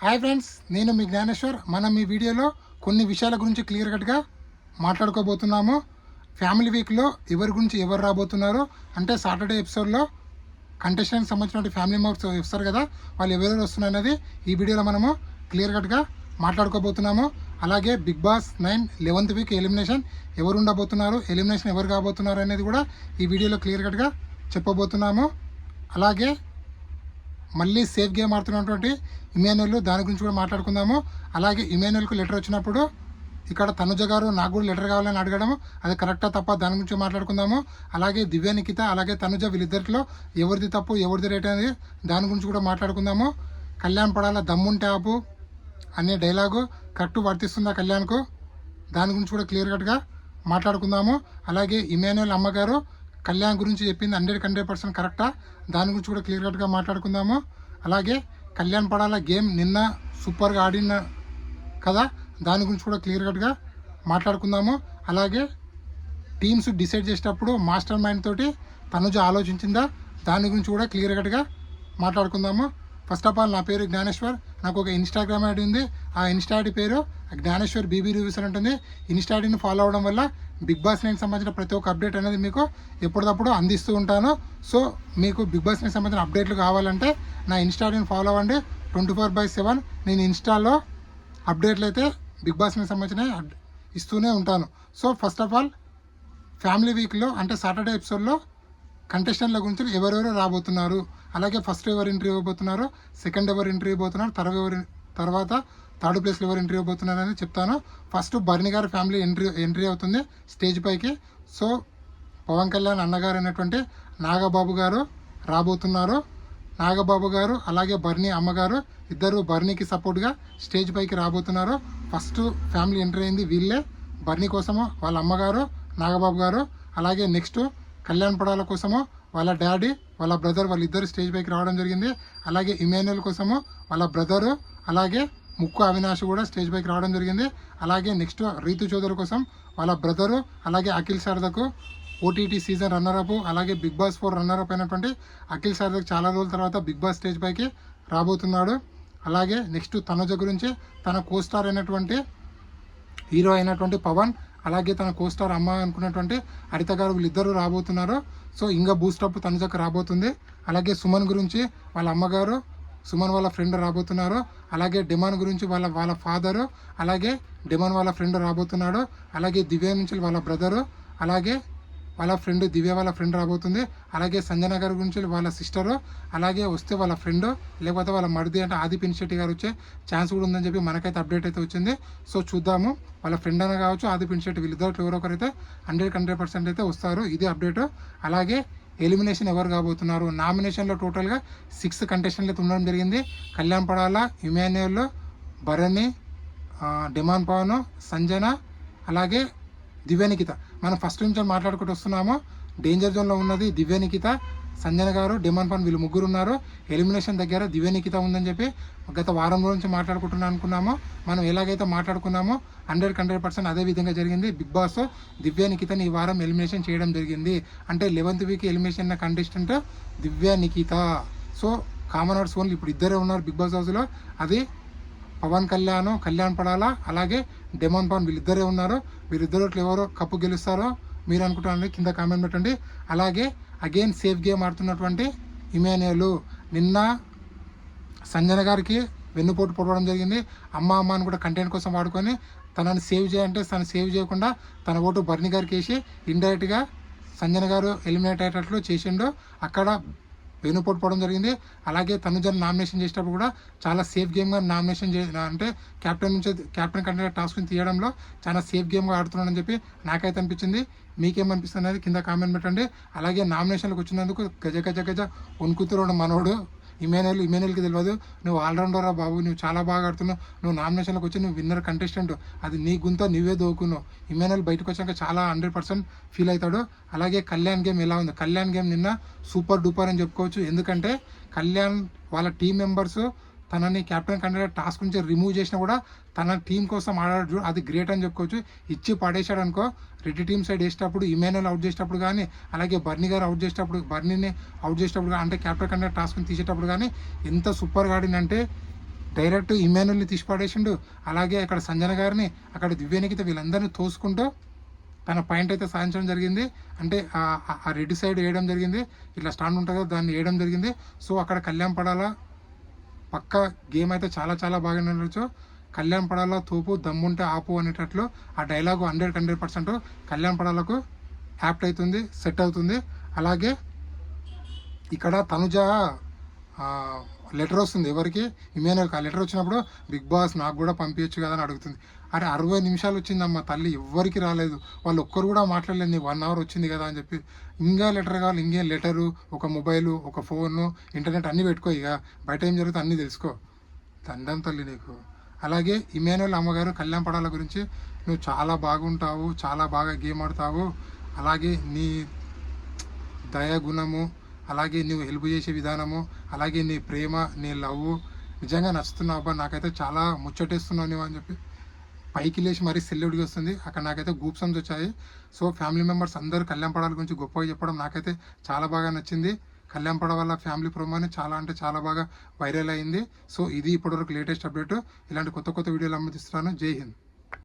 Hi friends, నేను మీ జ్ఞానేశ్వర్. మనం ఈ వీడియోలో కొన్ని విషయాల గురించి క్లియర్ కట్గా మాట్లాడుకోబోతున్నాము. ఫ్యామిలీ వీక్లో ఎవరి గురించి ఎవరు రాబోతున్నారు అంటే సాటర్డే ఎపిసోడ్లో కంటెస్టెంట్కి సంబంధించిన ఫ్యామిలీ మెంబర్స్ వస్తారు కదా, వాళ్ళు ఎవరెవరు వస్తున్నారు అనేది ఈ వీడియోలో మనము క్లియర్ కట్గా మాట్లాడుకోబోతున్నాము. అలాగే big boss 9 11th week elimination ఎవరు ఉండబోతున్నారు, ఎలిమినేషన్ ఎవరు కాబోతున్నారు అనేది కూడా ఈ వీడియోలో క్లియర్ కట్గా చెప్పబోతున్నాము. అలాగే మళ్ళీ సేఫ్ గేమ్ ఆడుతున్నటువంటి ఇమాన్యుయల్, దాని గురించి కూడా మాట్లాడుకుందాము. అలాగే ఇమాన్యుయల్కు లెటర్ వచ్చినప్పుడు ఇక్కడ తనుజ గారు నాకు కూడా లెటర్ కావాలని అడగడం అది కరెక్టా తప్ప, దాని గురించి మాట్లాడుకుందాము. అలాగే దివ్య నిఖిత అలాగే తనుజ వీళ్ళిద్దరిలో ఎవరిది తప్పు ఎవరిది రైట్ అనేది దాని గురించి కూడా మాట్లాడుకుందాము. కళ్యాణ్ పడాల దమ్ముంటే ఆపు అనే డైలాగు కరెక్ట్ వర్తిస్తుందా కళ్యాణ్కు, దాని గురించి కూడా క్లియర్ కట్గా మాట్లాడుకుందాము. అలాగే ఇమాన్యుయల్ అమ్మగారు కళ్యాణ్ గురించి చెప్పింది 100% కరెక్టా, దాని గురించి కూడా క్లియర్ కట్గా మాట్లాడుకుందాము. అలాగే కళ్యాణ్ పడాల గేమ్ నిన్న సూపర్గా ఆడిన కదా, దాని గురించి కూడా క్లియర్ కట్గా మాట్లాడుకుందాము. అలాగే టీమ్స్ డిసైడ్ చేసేటప్పుడు మాస్టర్ మైండ్ తోటి తనుజ ఆలోచించిందా, దాని గురించి కూడా క్లియర్ కట్గా మాట్లాడుకుందాము. ఫస్ట్ ఆఫ్ ఆల్ నా పేరు జ్ఞానేశ్వర్, నాకు ఒక ఇన్స్టాగ్రామ్ ఐడి ఉంది. ఆ ఇన్స్టా ఐడి పేరు జ్ఞానేశ్వర్ బీబీ రివ్యూస్ అని ఉంటుంది. ఇన్స్టా ఐడిని ఫాలో అవడం వల్ల బిగ్ బాస్ 9 సంబంధించిన ప్రతి ఒక్క అప్డేట్ అనేది మీకు ఎప్పటికప్పుడు అందిస్తూ ఉంటాను. సో మీకు బిగ్ బాస్ 9 సంబంధించిన అప్డేట్లు కావాలంటే నా ఇన్స్టా ఐడిని ఫాలో అవ్వండి. 24/7 నేను ఇన్స్టాలో అప్డేట్లు అయితే బిగ్ బాస్ 9 సంబంధించిన ఇస్తూనే ఉంటాను. So first of all family వీక్లో అంటే సాటర్డే ఎపిసోడ్లో కంటెస్టెంట్ల గురించి ఎవరెవరు రాబోతున్నారు, అలాగే ఫస్ట్ ఎవరు ఎంట్రీ ఇవ్వబోతున్నారు, సెకండ్ ఎవరు ఎంట్రీ ఇవ్వబోతున్నారు, తర్వాత థర్డ్ ప్లేస్లో ఎవరు ఎంట్రీ ఇవ్వబోతున్నారు అని చెప్తాను. ఫస్ట్ బర్ని గారి ఫ్యామిలీ ఎంట్రీ అవుతుంది స్టేజ్ పైకి. సో పవన్ కళ్యాణ్ అన్నగారు అయినటువంటి నాగబాబు గారు రాబోతున్నారు. నాగబాబు గారు అలాగే బర్ని అమ్మగారు ఇద్దరు బర్నీకి సపోర్ట్గా స్టేజ్ పైకి రాబోతున్నారు. ఫస్ట్ ఫ్యామిలీ ఎంట్రీ అయింది వీళ్ళే. బర్నీ కోసము వాళ్ళ అమ్మగారు నాగబాబు గారు, అలాగే నెక్స్ట్ కళ్యాణ్ పడాల కోసము వాళ్ళ డాడీ వాళ్ళ బ్రదర్ వాళ్ళిద్దరు స్టేజ్ పైకి రావడం జరిగింది. అలాగే ఇమాన్యుయల్ కోసము వాళ్ళ బ్రదరు అలాగే ముక్కు అవినాష్ కూడా స్టేజ్ పైకి రావడం జరిగింది. అలాగే నెక్స్ట్ రీతు చౌదరి కోసం వాళ్ళ బ్రదరు అలాగే అఖిల్ శారదకు ఓటీటీ సీజన్ రన్నరప్ అలాగే బిగ్ బాస్ 4 రన్నరప్ అయినటువంటి అఖిల్ శారదకు చాలా రోజుల తర్వాత బిగ్ బాస్ స్టేజ్ పైకి రాబోతున్నాడు. అలాగే నెక్స్ట్ తనుజ గురించి తన కోస్టార్ అయినటువంటి హీరో అయినటువంటి పవన్ అలాగే తన కోస్టార్ అమ్మ అనుకున్నటువంటి హరిత గారు వీళ్ళిద్దరూ రాబోతున్నారు. సో ఇంకా బూస్టప్ తనుజకు రాబోతుంది. అలాగే సుమన్ గురించి వాళ్ళ అమ్మగారు సుమన్ వాళ్ళ ఫ్రెండ్ రాబోతున్నారు. అలాగే డిమాన్ గురించి వాళ్ళ ఫాదరు అలాగే డిమాన్ వాళ్ళ ఫ్రెండ్ రాబోతున్నాడు. అలాగే దివ్య నుంచి వాళ్ళ బ్రదరు అలాగే వాళ్ళ ఫ్రెండ్ దివ్య వాళ్ళ ఫ్రెండ్ రాబోతుంది. అలాగే సంజన గారి గురించి వాళ్ళ సిస్టరు అలాగే వస్తే వాళ్ళ ఫ్రెండ్ లేకపోతే వాళ్ళ మరిది అంటే ఆది పినిశెట్టి గారు వచ్చే ఛాన్స్ కూడా ఉందని చెప్పి మనకైతే అప్డేట్ అయితే వచ్చింది. సో చూద్దాము, వాళ్ళ ఫ్రెండ్ అయినా కావచ్చు ఆది పినిశెట్టి వీళ్ళిద్దరు ఎవరో ఒకరైతే 100% అయితే వస్తారు. ఇది అప్డేట్. అలాగే ఎలిమినేషన్ ఎవరు కాబోతున్నారు, నామినేషన్లో టోటల్గా 6 కంటెస్టెంట్లు అయితే ఉండడం జరిగింది. కళ్యాణ్ పడాల, ఇమాన్యుయల్, భరణి, డిమాన్ పవన్, సంజన అలాగే దివ్య నిఖిత. మనం ఫస్ట్ నుంచి మాట్లాడుకుంటూ వస్తున్నాము. డేంజర్ జోన్లో ఉన్నది దివ్య నిఖిత, సంజన గారు, డిమాన్ పవన్ వీళ్ళు ముగ్గురు ఉన్నారు. ఎలిమినేషన్ దగ్గర దివ్య నిఖిత ఉందని చెప్పి గత వారం నుంచి మాట్లాడుకుంటున్నాం అనుకున్నాము. మనం ఎలాగైతే మాట్లాడుకున్నామో 100% అదే విధంగా జరిగింది. బిగ్ బాస్ దివ్య నిఖితని ఈ వారం ఎలిమినేషన్ చేయడం జరిగింది. అంటే 11th వీక్ ఎలిమినేషన్ అయిన కంటెస్టెంట్ దివ్య నిఖిత. సో కామనర్స్ ఓన్లీ ఇప్పుడు ఇద్దరే ఉన్నారు బిగ్ బాస్ హౌస్లో. అది పవన్ కళ్యాణ్ పడాల అలాగే డిమాన్ పవన్ వీళ్ళిద్దరే ఉన్నారు. వీరిద్దరు ఎవరో కప్పు గెలుస్తారో మీరు అనుకుంటారని కింద కామెంట్ పెట్టండి. అలాగే అగైన్ సేఫ్ గేమ్ ఆడుతున్నటువంటి ఇమాన్యుయల్ నిన్న సంజన గారికి వెన్నుపోటు పొడవడం జరిగింది. అమ్మ అని కూడా కంటెంట్ కోసం వాడుకొని తనని సేవ్ చేయాలంటే తను సేవ్ చేయకుండా తన ఓటు బర్ని గారికి వేసి ఇండైరెక్ట్గా సంజన గారు ఎలిమినేట్ అయ్యేటట్లు చేసిండు. అక్కడ వెనుపోటు పోవడం జరిగింది. అలాగే తనుజను నామినేషన్ చేసేటప్పుడు కూడా చాలా సేఫ్ గేమ్గా నామినేషన్ అంటే క్యాప్టెన్ కంటే టాస్క్ని తీయడంలో చాలా సేఫ్ గేమ్గా ఆడుతున్నాడని చెప్పి నాకైతే అనిపించింది. మీకేమనిపిస్తుంది అనేది కింద కామెంట్ పెట్టండి. అలాగే నామినేషన్లకు వచ్చినందుకు గజ వణుకుతున్నాడు మనోడు ఇమాన్యుయల్కి తెలియదు. నువ్వు ఆల్రౌండరా బాబు, నువ్వు చాలా బాగా ఆడుతున్నావు, నువ్వు నామినేషన్లకు వచ్చి నువ్వు విన్నర్ కంటెస్టెంట్, అది నీ గుంత నువ్వే దోకున్నావు. ఇమాన్యుయల్ బయటకు వచ్చాక చాలా 100% ఫీల్ అవుతాడు. అలాగే కళ్యాణ్ గేమ్ ఎలా ఉంది, కళ్యాణ్ గేమ్ నిన్న సూపర్ డూపర్ అని చెప్పుకోవచ్చు. ఎందుకంటే కళ్యాణ్ వాళ్ళ టీం మెంబర్స్ తనని క్యాప్టెన్ కంటెంట్ టాస్క్ నుంచి రిమూవ్ చేసినా కూడా తన టీం కోసం ఆడాడు, అది గ్రేట్ అని చెప్పుకోవచ్చు. ఇచ్చి పడేశాడు అనుకో. రెడ్ టీమ్ సైడ్ వేసేటప్పుడు ఇమాన్యుయల్ అవుట్ చేసేటప్పుడు కానీ అలాగే బర్నీ గారు అవుట్ చేసేటప్పుడు బర్నీని అవుట్ చేసేటప్పుడు అంటే క్యాప్టెన్ కంటెంట్ టాస్క్ని తీసేటప్పుడు కానీ ఎంత సూపర్గా ఆడిందంటే డైరెక్ట్ ఇమానుల్ని తీసి పడేసిండు. అలాగే అక్కడ సంజన గారిని, అక్కడ దివ్యనికిత వీళ్ళందరినీ తోసుకుంటూ తన పాయింట్ అయితే సాధించడం జరిగింది. అంటే ఆ రెడ్ సైడ్ వేయడం జరిగింది, ఇట్లా స్టాండ్ ఉంటుంది కదా దాన్ని వేయడం జరిగింది. సో అక్కడ కళ్యాణ్ పడాల పక్క గేమ్ అయితే చాలా చాలా బాగా నడవచ్చు. కళ్యాణ్ పడాల తోపు దమ్ముంటే ఆపు అనేటట్లు ఆ డైలాగు 100% కళ్యాణ్ పడాలకు యాప్ట్ అవుతుంది, సెట్ అవుతుంది. అలాగే ఇక్కడ తనుజ లెటర్ వస్తుంది ఎవరికి, ఇమానుయల్కి. ఆ లెటర్ వచ్చినప్పుడు బిగ్ బాస్ నాకు కూడా పంపించచ్చు కదా అని అడుగుతుంది. అరే 60 నిమిషాలు వచ్చిందమ్మా తల్లి, ఎవ్వరికి రాలేదు, వాళ్ళు ఒక్కరు కూడా మాట్లాడలేదు, నీ 1 అవర్ వచ్చింది కదా అని చెప్పి. ఇంకా లెటర్ కావాలి, ఇంకేం లెటరు, ఒక మొబైలు, ఒక ఫోను, ఇంటర్నెట్ అన్నీ పెట్టుకో, ఇక బయట ఏం జరుగుతుందో అన్నీ తెలుసుకో. దండం తల్లి నీకు. అలాగే ఇమానుయల్ అమ్మగారు కళ్యాణ్ పడాల గురించి, నువ్వు చాలా బాగుంటావు, చాలా బాగా గేమ్ ఆడతావు, అలాగే నీ దయాగుణము, అలాగే నువ్వు హెల్ప్ చేసే విధానము, అలాగే నీ ప్రేమ, నీ లవ్ నిజంగా నచ్చుతున్నావు అబ్బా, నాకైతే చాలా ముచ్చటేస్తున్నావు నువ్వు అని చెప్పి పైకి లేచి మరీ సెల్యూట్గా వస్తుంది. అక్కడ నాకైతే గూప్ సంస్ వచ్చాయి. సో ఫ్యామిలీ మెంబర్స్ అందరూ కళ్యాణ్ పడాల గురించి గొప్పగా చెప్పడం నాకైతే చాలా బాగా నచ్చింది. కళ్యాణ్ పడ వల్ల ఫ్యామిలీ ప్రోమోని చాలా అంటే చాలా బాగా వైరల్ అయింది. సో ఇది ఇప్పటివరకు లేటెస్ట్ అప్డేట్. ఇలాంటి కొత్త కొత్త వీడియోలు అమ్మతిస్తున్నాను. జై హింద్.